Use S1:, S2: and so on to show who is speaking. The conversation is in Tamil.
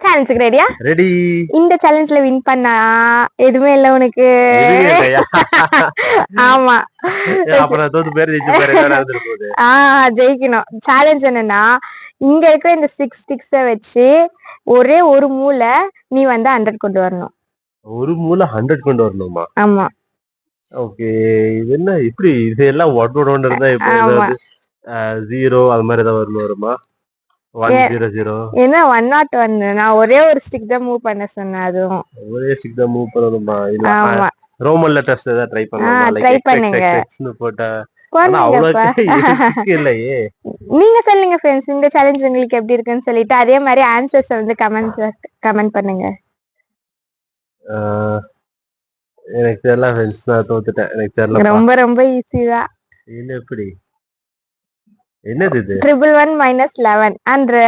S1: சேலஞ்சுக்கு ரெடியா?
S2: ரெடி.
S1: இந்த சேலஞ்ச்ல வின் பண்ணா எதுவுமே இல்ல உனக்கு. ஆமா.
S2: அப்புறம் தோத்து பேர் ஜெயிச்சு பேர் என்ன நடந்துட்டு போகுது?
S1: ஜெயிக்கணும். சேலஞ்ச் என்னன்னா இங்க இருக்கிற இந்த 6 ஸ்டிக்ஸ வச்சு ஒரே ஒரு மூளை நீ வந்து 100 கொண்டு வரணும்.
S2: ஒரு மூளை 100 கொண்டு வரணுமா?
S1: ஆமா.
S2: ஓகே. இது என்ன இப்படி இதெல்லாம் 1 இருந்தா இப்போ ஏதாவது 0 அது மாதிரி ஏதாவது வருமா? 100
S1: என்ன 101 நான் ஒரே ஒரு ஸ்டிக் தான் மூவ் பண்ண சொன்னேன். அதுவும்
S2: ஒரே ஸ்டிக் தான் மூவ் பண்ணணுமா? இல்ல
S1: ஆமா.
S2: ரோமன் லெட்டர்ஸ் ஏதாவது ட்ரை பண்ணலாமா?
S1: ட்ரை
S2: லைக்
S1: பண்ணுங்க.
S2: எக்ஸ்னு போட்டா ஆனா அவ்வளவு இல்லையே.
S1: நீங்க சொல்லுங்க ஃப்ரெண்ட்ஸ், இந்த சேலஞ்ச் உங்களுக்கு எப்படி இருக்குன்னு சொல்லிட்டு அதே மாதிரி ஆன்சர்ஸ் வந்து கமெண்ட் பண்ணுங்க.
S2: எனக்கு தெரியல ஃப்ரெண்ட்ஸ், நான் தோத்துட்டேன். எனக்கு தெரியல.
S1: ரொம்ப ரொம்ப ஈஸி தான்.
S2: என்ன எப்படி? என்னது இது?
S1: 111 - 11 100.